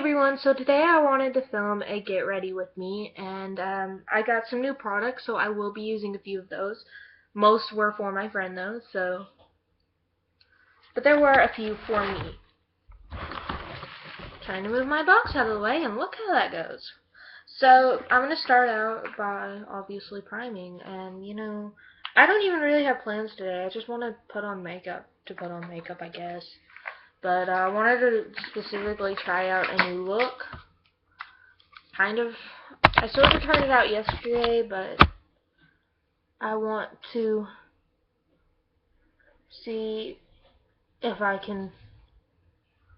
everyone, so today I wanted to film a get ready with me, and I got some new products, so I will be using a few of those. Most were for my friend though, but there were a few for me. Trying to move my box out of the way, and look how that goes. So I'm going to start out by obviously priming, and I don't even really have plans today. I just want to put on makeup, I guess. But I wanted to specifically try out a new look. I sort of tried it out yesterday, but I want to see if I can,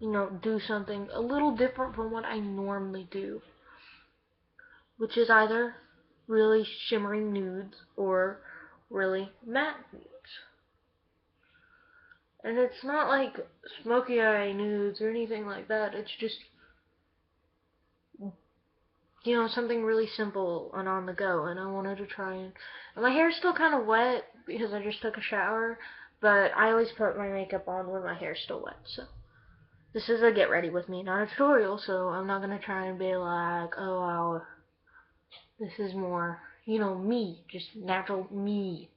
do something a little different from what I normally do, which is either really shimmering nudes or really matte nudes. And it's not like smoky eye nudes or anything like that. It's just, something really simple and on the go. And I wanted to try and my hair's still kind of wet because I just took a shower, but I always put my makeup on when my hair's still wet. So this is a get ready with me, not a tutorial. So I'm not gonna try and be like, oh wow, this is more, me, just natural me.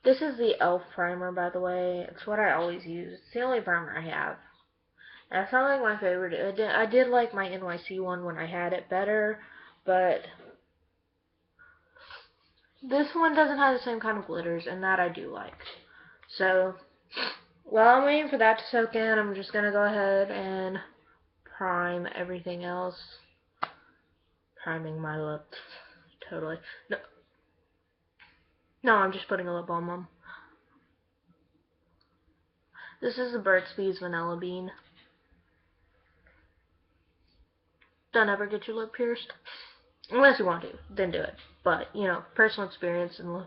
This is the e.l.f. primer, by the way. It's what I always use. It's the only primer I have. And it's not like my favorite. I did like my NYC one when I had it better, but this one doesn't have the same kind of glitters, and that I do like. So, while I'm waiting for that to soak in, I'm just going to go ahead and prime everything else. Priming my lips. Totally. No, I'm just putting a lip balm on. This is the Burt's Bees Vanilla Bean. Don't ever get your lip pierced. Unless you want to, then do it. But, personal experience and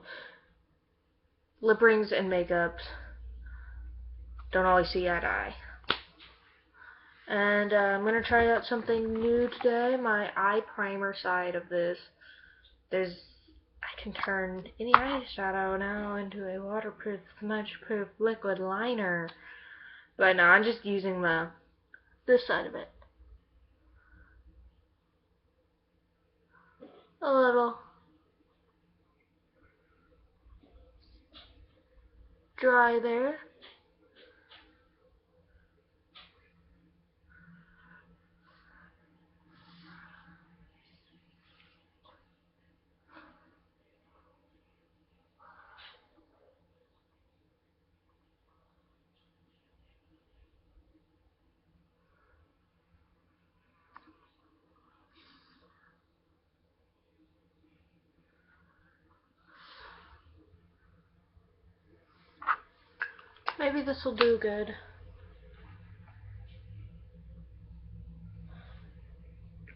lip rings and makeups don't always see eye to eye. And I'm going to try out something new today. My eye primer side of this. I can turn any eyeshadow now into a waterproof, smudge-proof liquid liner. But no, I'm just using this side of it. A little dry there. Maybe this will do good.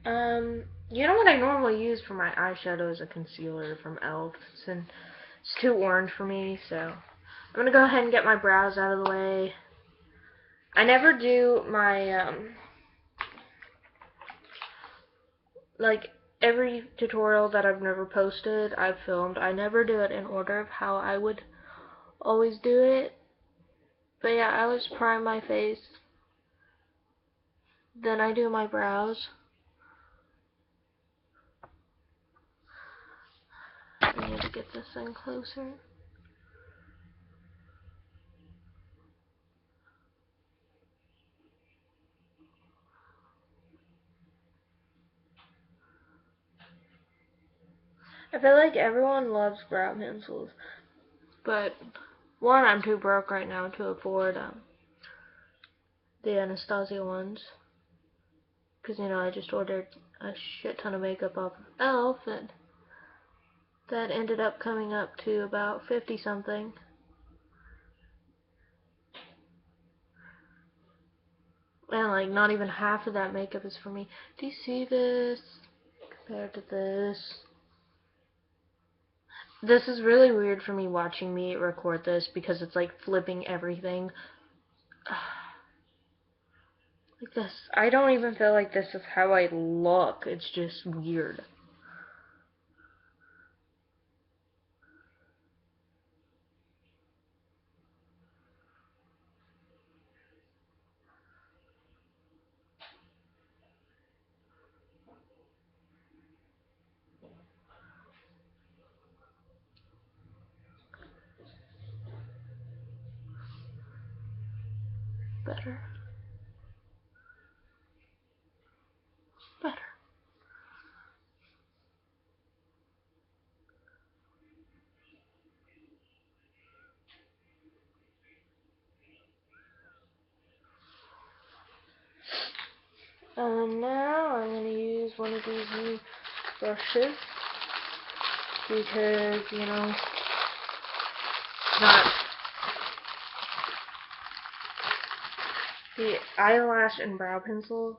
You know what I normally use for my eyeshadow is a concealer from e.l.f. It's too orange for me, so I'm gonna go ahead and get my brows out of the way. I never do my like every tutorial that I've never posted, I've filmed. I never do it in order of how I would always do it. But yeah, I always prime my face, then I do my brows. I need to get this thing closer. I feel like everyone loves brow pencils, but one, I'm too broke right now to afford the Anastasia ones, because I just ordered a shit ton of makeup off of e.l.f. and that ended up coming up to about 50 something. And like not even half of that makeup is for me. Do you see this compared to this? This is really weird for me watching me record this because it's like flipping everything. Like this. I don't even feel like this is how I look. It's just weird. Better. Better. Now I'm going to use one of these new brushes because, you know, not the eyelash and brow pencil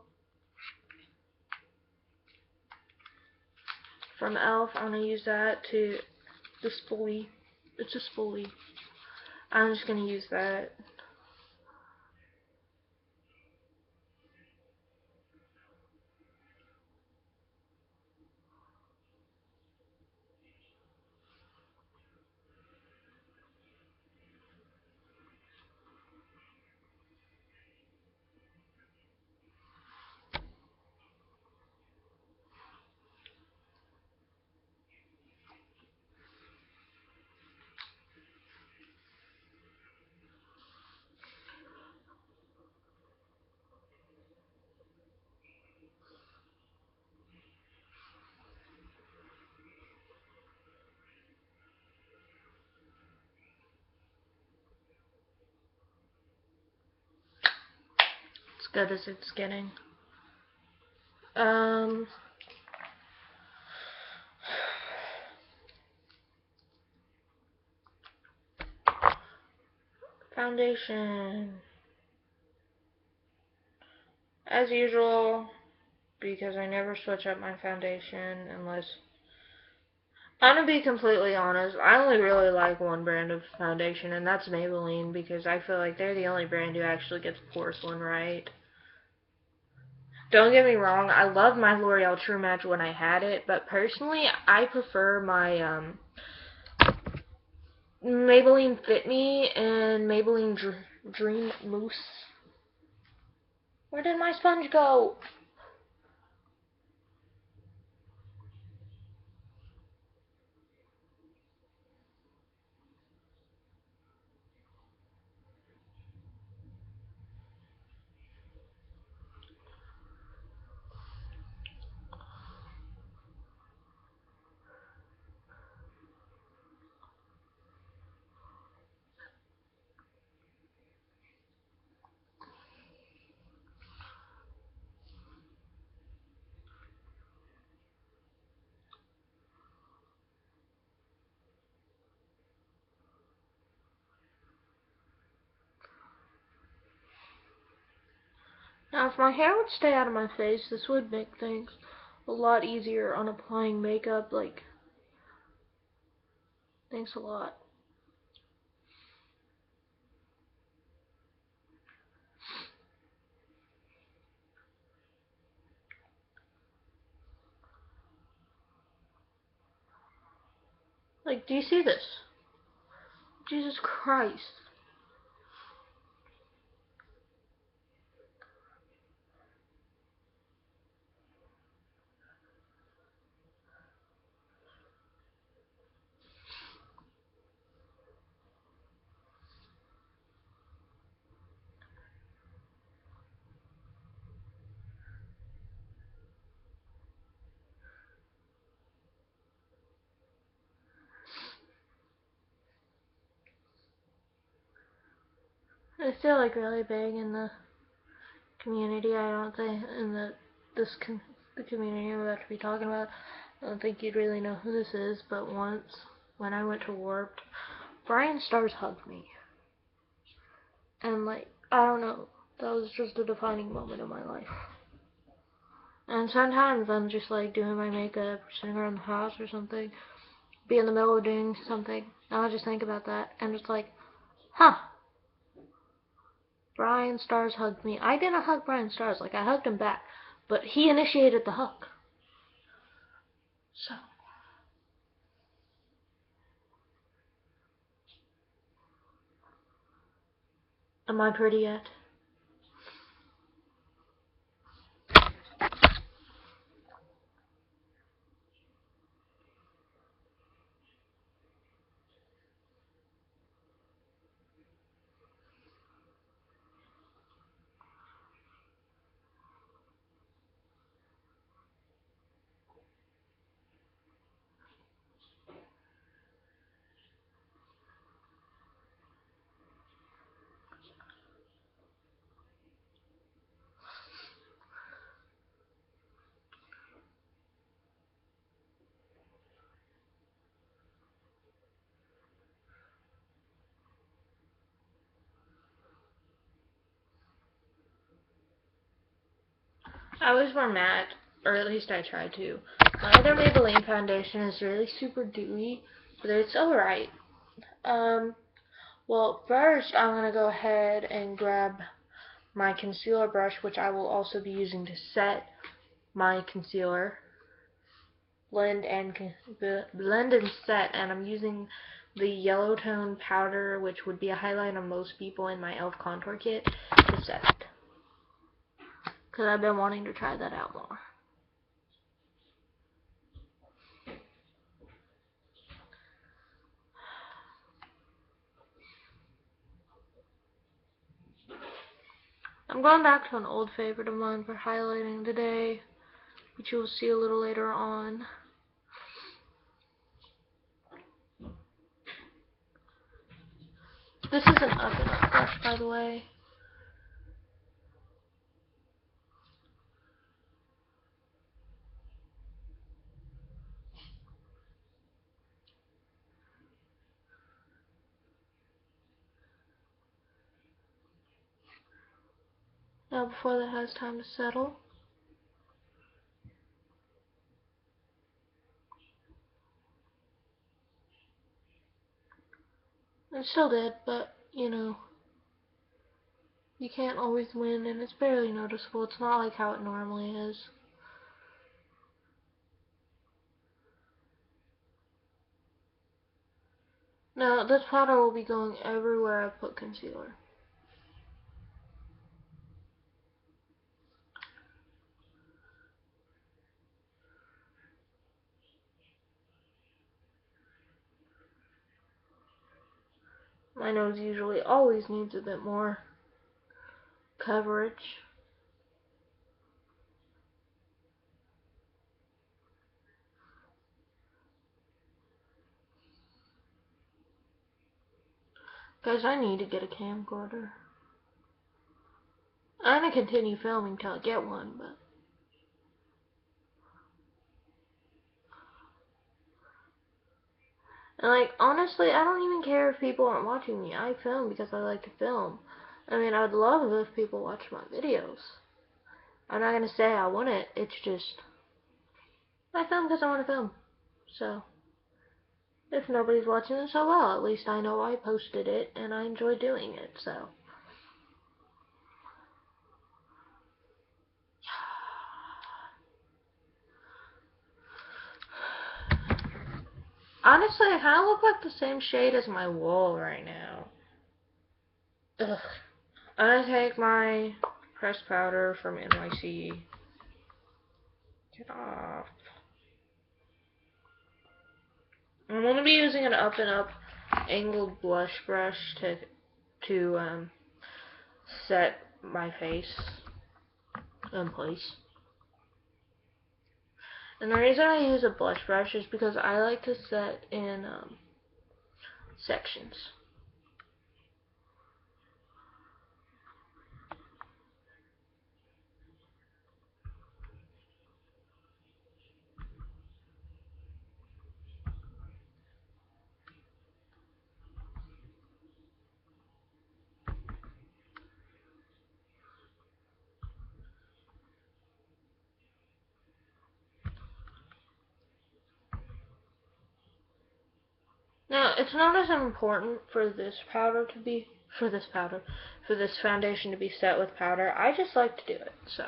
from e.l.f. I'm going to use that to the spoolie. It's a spoolie. I'm just going to use that. As good as it's getting. Foundation. As usual, because I never switch up my foundation unless... I'm gonna be completely honest, I only really like one brand of foundation, and that's Maybelline, because I feel like they're the only brand who actually gets porcelain right. Don't get me wrong, I love my L'Oreal True Match when I had it, but personally, I prefer my Maybelline Fit Me and Maybelline Dream Mousse. Where did my sponge go? Now, if my hair would stay out of my face, this would make things a lot easier on applying makeup. Like, thanks a lot. Like, do you see this? Jesus Christ. It's still like really big in the community. I don't think in the community I'm about to be talking about. I don't think you'd really know who this is. But once when I went to Warped, Brian Stars hugged me, and like I don't know, that was just a defining moment in my life. And sometimes I'm just like doing my makeup, sitting around the house or something, be in the middle of doing something, and I'll just think about that, and it's like, huh. Brian Stars hugged me. I didn't hug Brian Stars, like I hugged him back, but he initiated the hug. So, am I pretty yet? I always wear matte, or at least I try to. My other Maybelline foundation is really super dewy, but it's alright. Well, first I'm going to go ahead and grab my concealer brush, which I will also be using to set my concealer. Blend and set, and I'm using the yellow tone powder, which would be a highlight on most people in my e.l.f. contour kit, to set it. Because I've been wanting to try that out more. I'm going back to an old favorite of mine for highlighting today, which you'll see a little later on. This is an up and up brush, by the way. Now before that has time to settle. It still did, but, you know, you can't always win, and it's barely noticeable. It's not like how it normally is. Now, this powder will be going everywhere I put concealer. My nose usually always needs a bit more coverage. Guys, I need to get a camcorder. I'm gonna continue filming till I get one, but and like honestly, I don't even care if people aren't watching me. I film because I like to film. I mean, I would love if people watch my videos. I'm not gonna say I want it. It's just I film because I want to film. So if nobody's watching it, so well. At least I know I posted it and I enjoy doing it. So. Honestly, I kind of look like the same shade as my wall right now. Ugh. I'm gonna take my pressed powder from NYC. Get off. I'm gonna be using an up and up angled blush brush to set my face in place. And the reason I use a blush brush is because I like to set in sections. Now, it's not as important for this foundation to be set with powder. I just like to do it, so.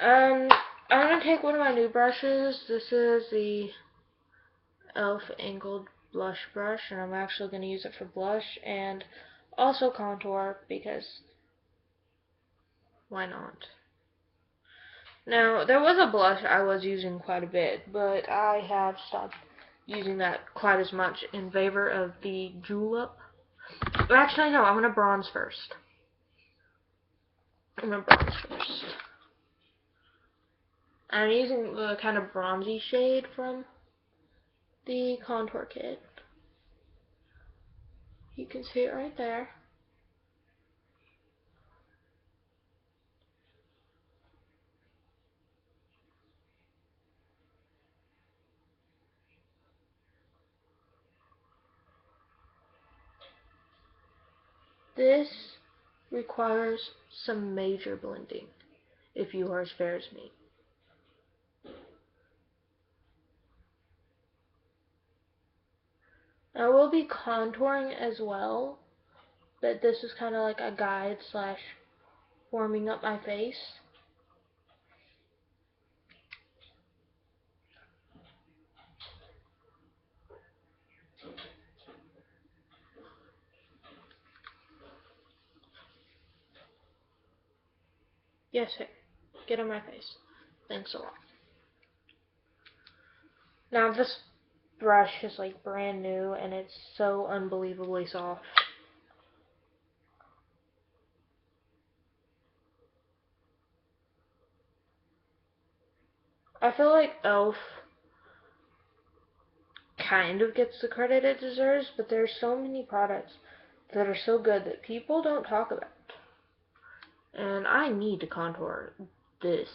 I'm gonna take one of my new brushes. This is the e.l.f. angled blush brush, and I'm actually gonna use it for blush and also contour, because why not? Now, there was a blush I was using quite a bit, but I have stopped using that quite as much in favor of the Julep. Actually, no, I'm going to bronze first. I'm using the kind of bronzy shade from the contour kit. You can see it right there. This requires some major blending. if you are as fair as me. I will be contouring as well, but this is kind of like a guide slash warming up my face. Yes, sir. Get on my face. Thanks a lot. Now this brush is like brand new and it's so unbelievably soft. I feel like e.l.f. kind of gets the credit it deserves, but there's so many products that are so good that people don't talk about. And I need to contour this.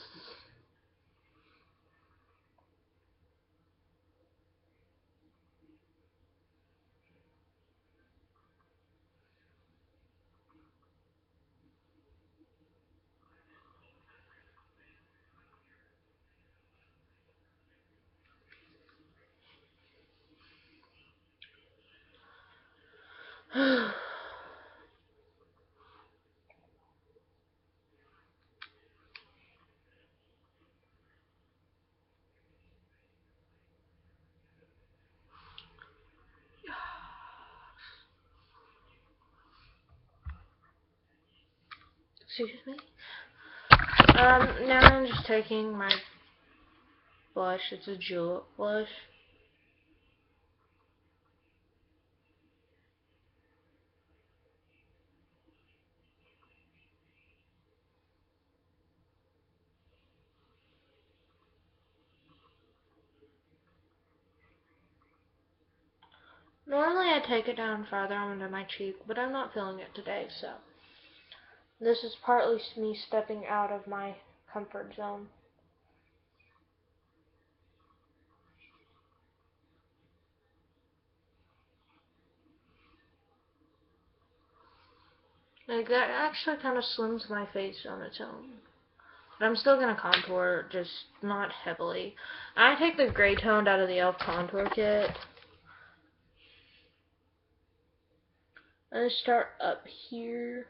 Excuse me. Now I'm just taking my blush. It's a julep blush. Normally I take it down farther under my cheek, but I'm not feeling it today, so this is partly me stepping out of my comfort zone. Like, that actually kind of slims my face on its own. But I'm still going to contour, just not heavily. I take the gray toned out of the e.l.f. contour kit. I start up here.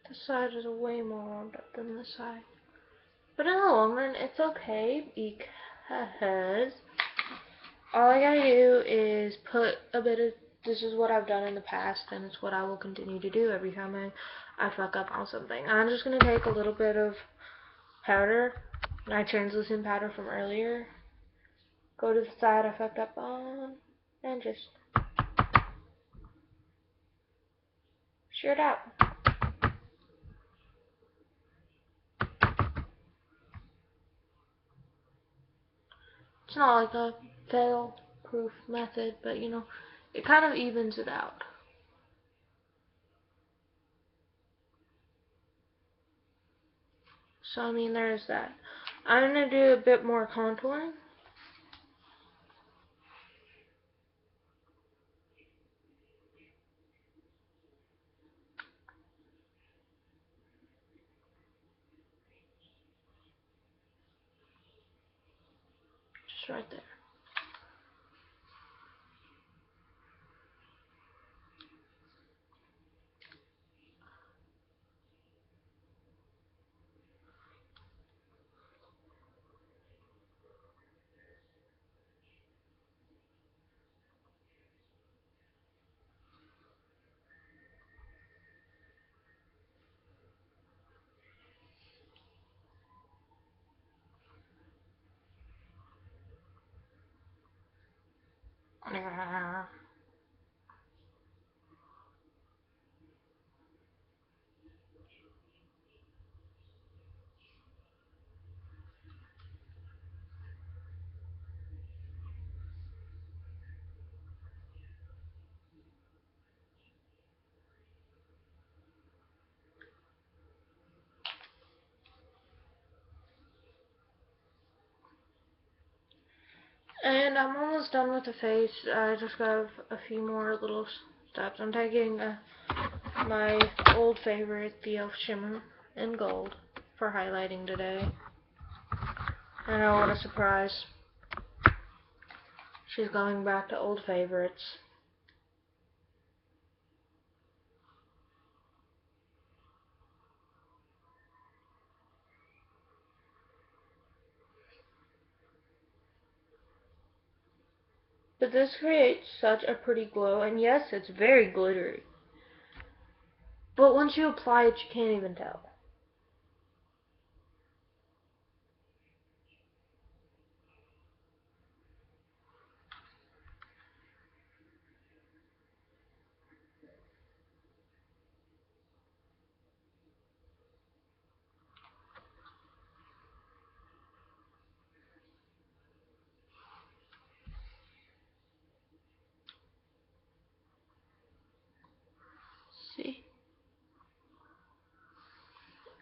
This side is way more warmed up than this side. But in the long run, it's okay because all I gotta do is put a bit of, this is what I've done in the past, and it's what I will continue to do every time I fuck up on something. I'm just gonna take a little bit of powder, my translucent powder from earlier, go to the side I fucked up on, and just shear it out. It's not like a fail-proof method, but you know, it kind of evens it out. So I mean, there's that. I'm gonna do a bit more contouring. Just right there. And I'm almost done with the face. I just have a few more little steps. I'm taking my old favorite, the e.l.f. Shimmer in gold, for highlighting today. I know, what a surprise. She's going back to old favorites. But this creates such a pretty glow, and yes, it's very glittery. But once you apply it, you can't even tell. See?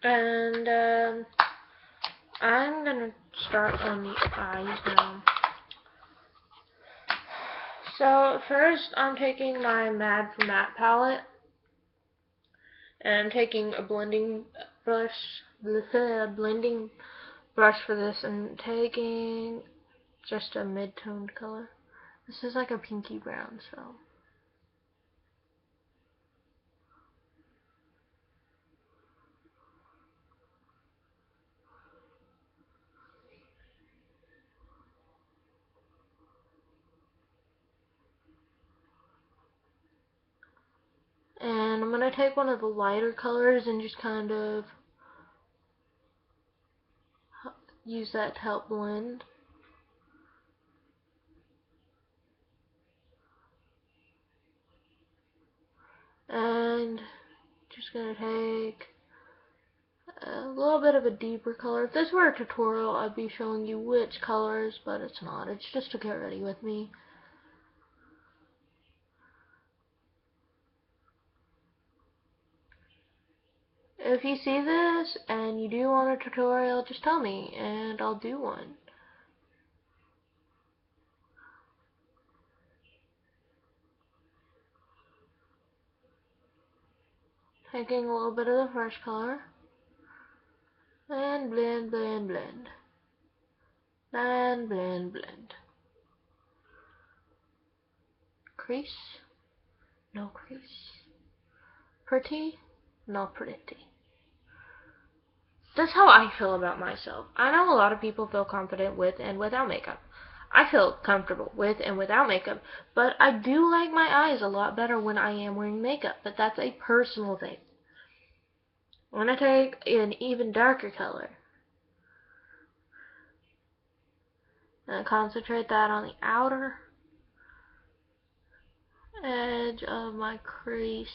And I'm gonna start on the eyes now. So first, I'm taking my Mad for Matte palette and taking a blending brush for this, and taking just a mid-toned color. This is like a pinky brown, so. And I'm going to take one of the lighter colors and just kind of use that to help blend. And just going to take a little bit of a deeper color. If this were a tutorial, I'd be showing you which colors, but it's not. It's just to get ready with me. If you see this and you do want a tutorial, just tell me and I'll do one. Taking a little bit of the first color and blend, blend, blend. And blend, blend. Crease, no crease. Pretty, no pretty. That's how I feel about myself. I know a lot of people feel confident with and without makeup. I feel comfortable with and without makeup, but I do like my eyes a lot better when I am wearing makeup, but that's a personal thing. I'm going to take an even darker color and concentrate that on the outer edge of my crease.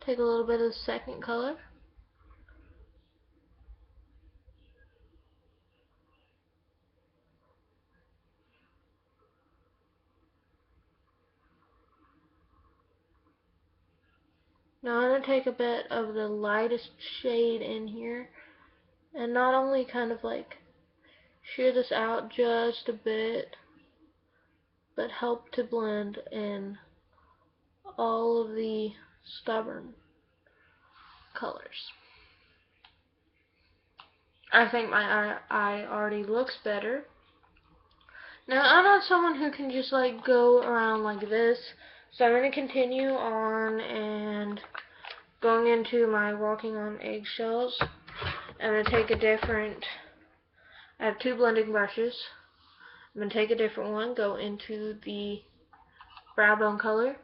Take a little bit of the second color. Now I'm going to take a bit of the lightest shade in here and not only kind of like shear this out just a bit, but help to blend in all of the stubborn colors. I think my eye already looks better. Now, I'm not someone who can just like go around like this, so I'm going to continue on and going into my walking on eggshells. I'm going to take a different, I have two blending brushes. I'm going to take a different one, go into the brow bone color,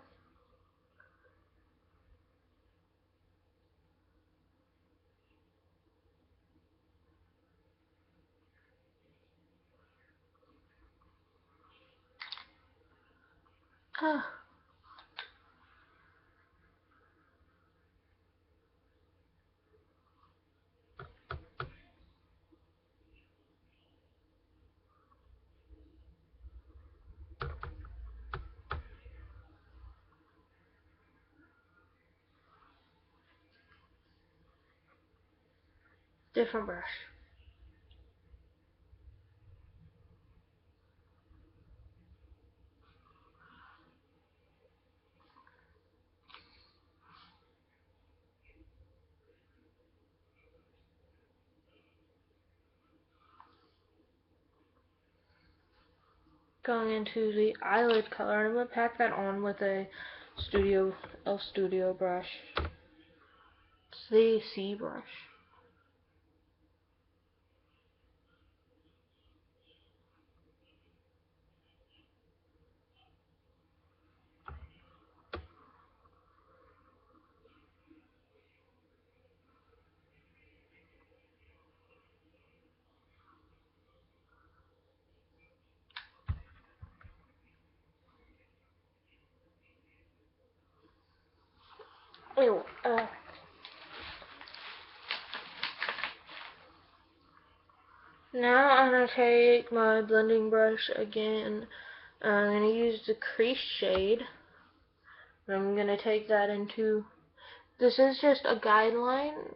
Ah. Different brush. Going into the eyelid color, and I'm going to pack that on with a Elf Studio brush. It's the C brush. Ew, Now I'm going to take my blending brush again. I'm going to use the crease shade. I'm going to take that into, this is just a guideline.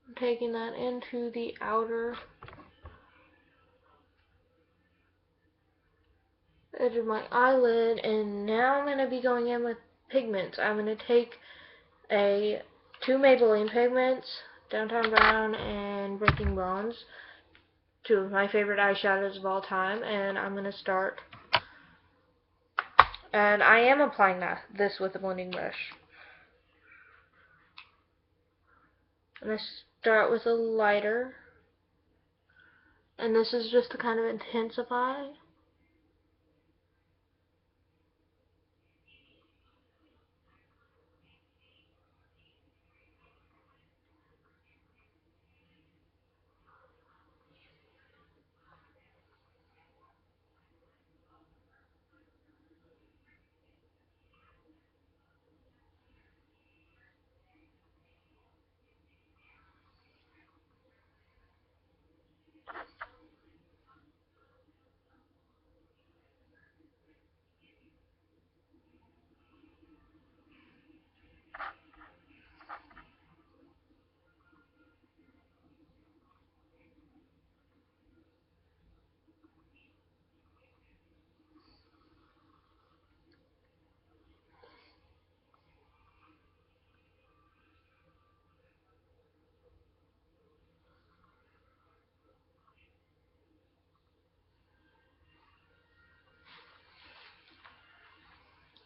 I'm taking that into the outer edge of my eyelid, and now I'm going to be going in with pigments. I'm going to take two Maybelline pigments, Downtown Brown and Breaking Bronze, two of my favorite eyeshadows of all time, and I'm going to start, and I am applying this with a blending brush. I'm going to start with a lighter, and this is just to kind of intensify.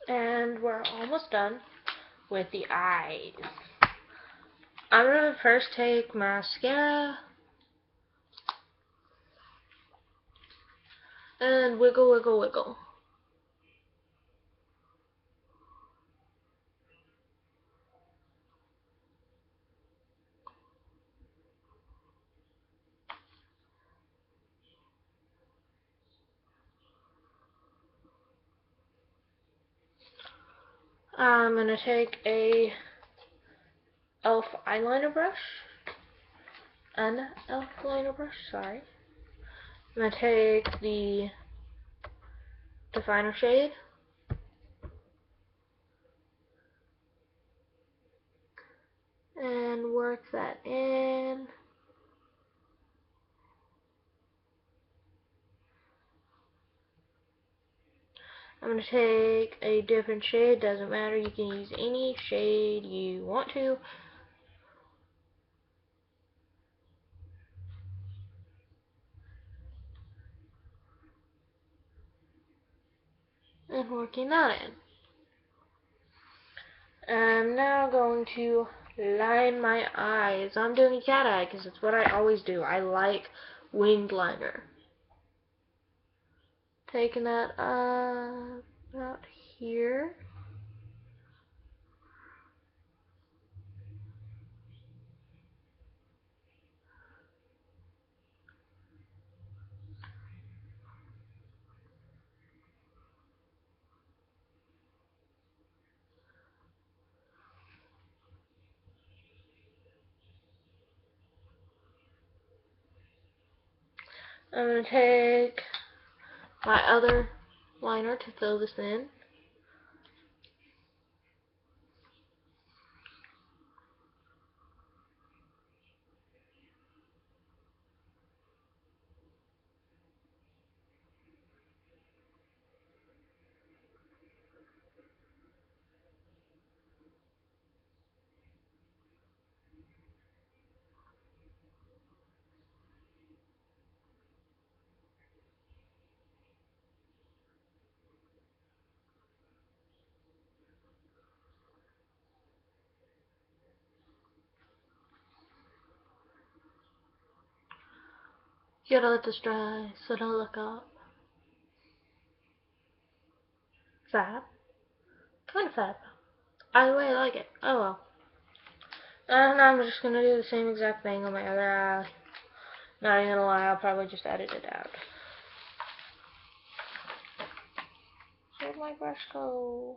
And we're almost done with the eyes. I'm going to first take mascara and wiggle, wiggle, wiggle. I'm going to take a e.l.f. eyeliner brush. An e.l.f. liner brush, sorry. I'm going to take the definer shade and work that in. I'm going to take a different shade, doesn't matter, you can use any shade you want to. And working that in. I'm now going to line my eyes. I'm doing a cat eye because it's what I always do. I like winged liner. Taking that up about here. I'm going to take my other liner to fill this in. You gotta let this dry so don't look up. Fab. Kind of fab. Either way, I like it. Oh well. And I'm just gonna do the same exact thing on my other eye. Not even gonna lie, I'll probably just edit it out. Where'd my brush go?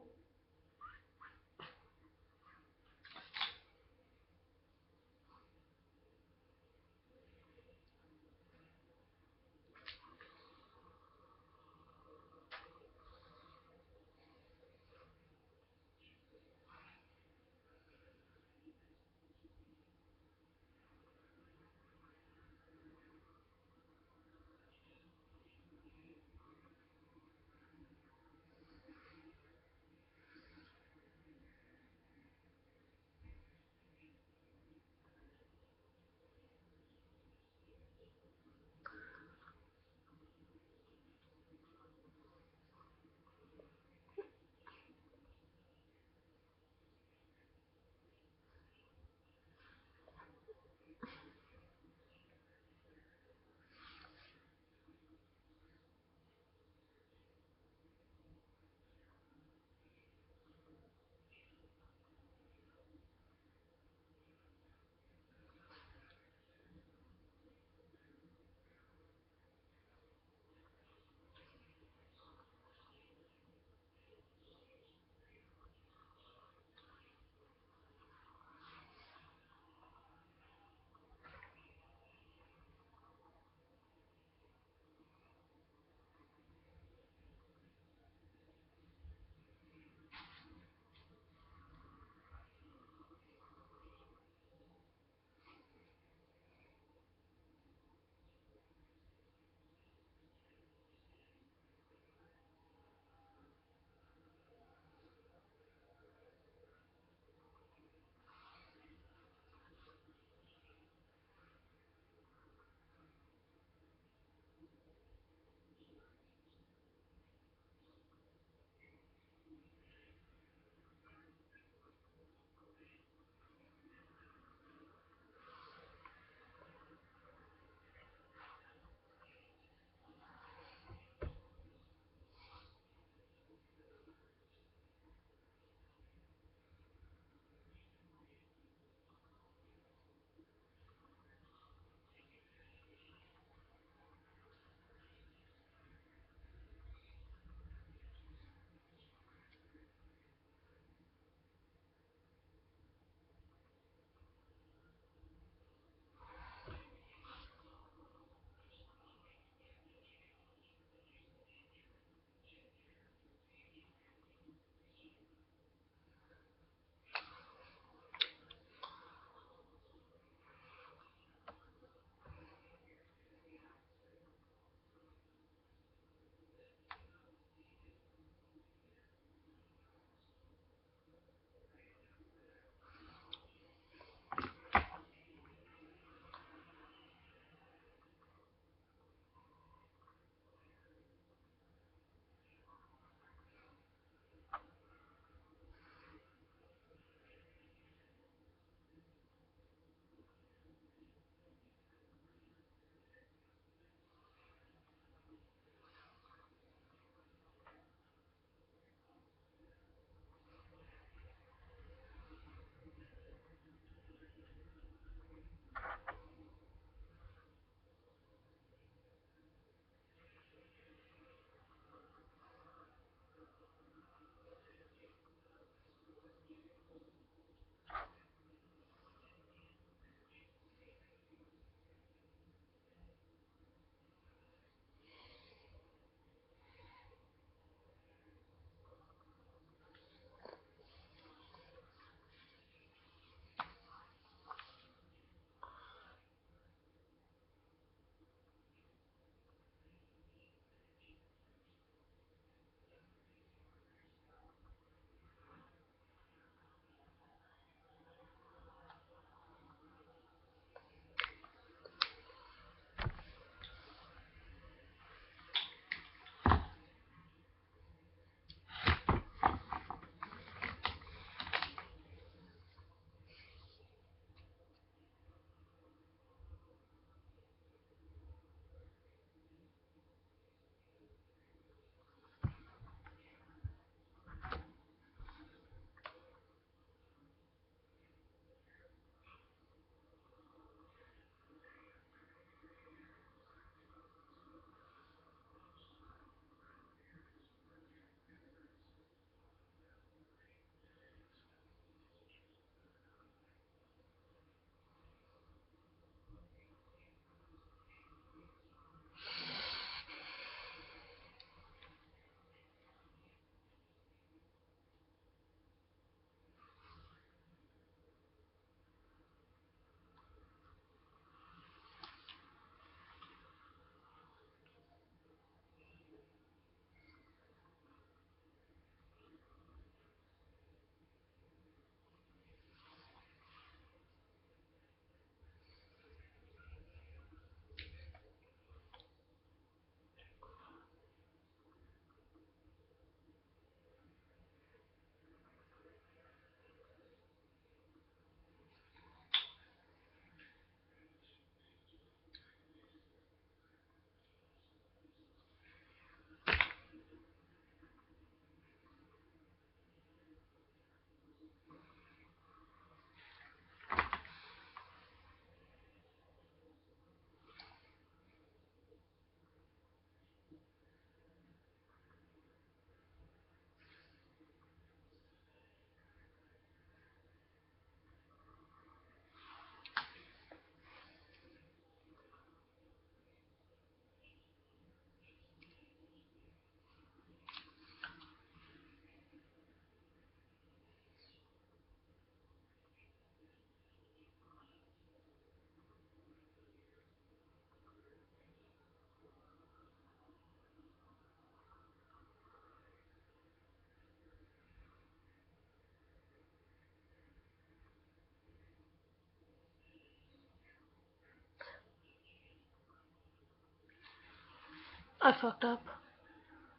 I fucked up.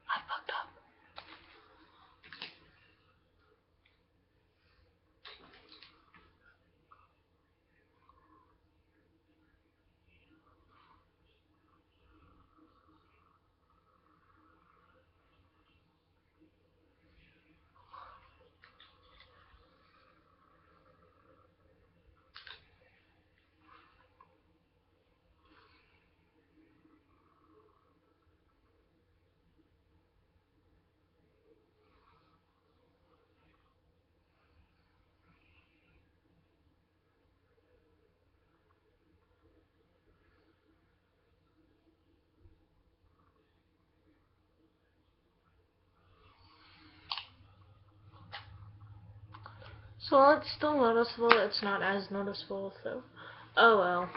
I fucked up. So while it's still noticeable, it's not as noticeable, so oh well.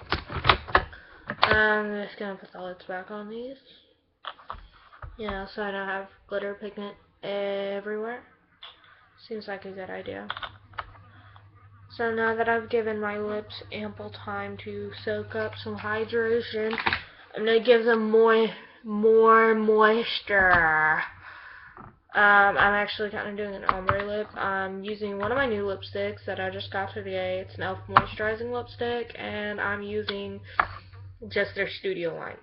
I'm just gonna put the lids back on these. Yeah, so I don't have glitter pigment everywhere. Seems like a good idea. So now that I've given my lips ample time to soak up some hydration, I'm gonna give them more moisture. I'm actually kind of doing an ombre lip. I'm using one of my new lipsticks that I just got today. It's an e.l.f. moisturizing lipstick, and I'm using just their studio line.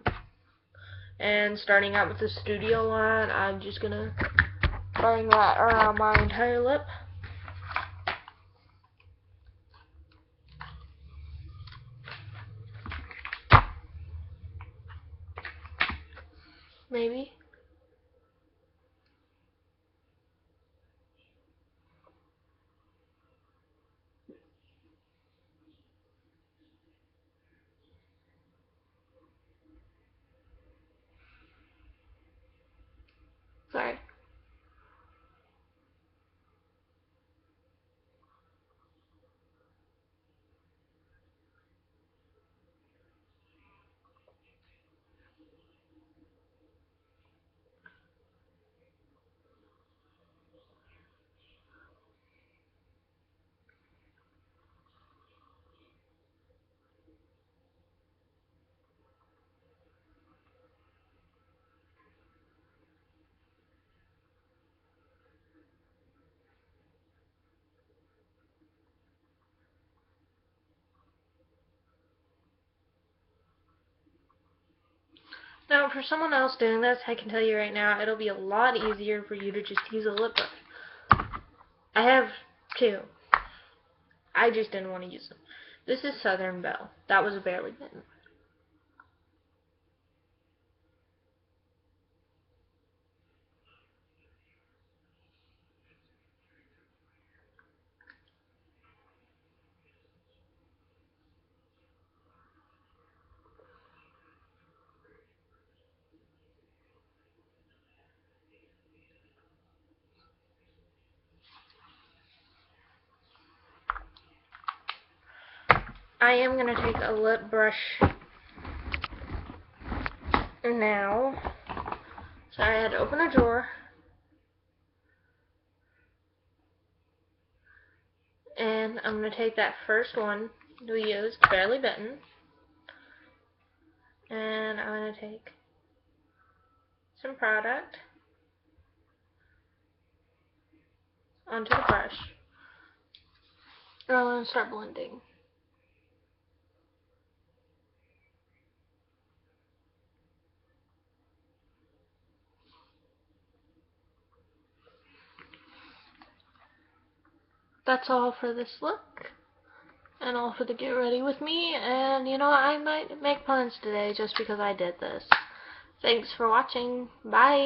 And starting out with the studio line, I'm just gonna bring that around my entire lip. Maybe. Sorry. Now, for someone else doing this, I can tell you right now, it'll be a lot easier for you to just use a lip brush. I have two. I just didn't want to use them. This is Southern Belle. That was a barely bitten. I am going to take a lip brush now. Sorry, I had to open a drawer. And I'm going to take that first one we used, barely bitten. And I'm going to take some product onto the brush. And I'm going to start blending. That's all for this look. And all for the get ready with me. And you know, I might make puns today just because I did this. Thanks for watching. Bye.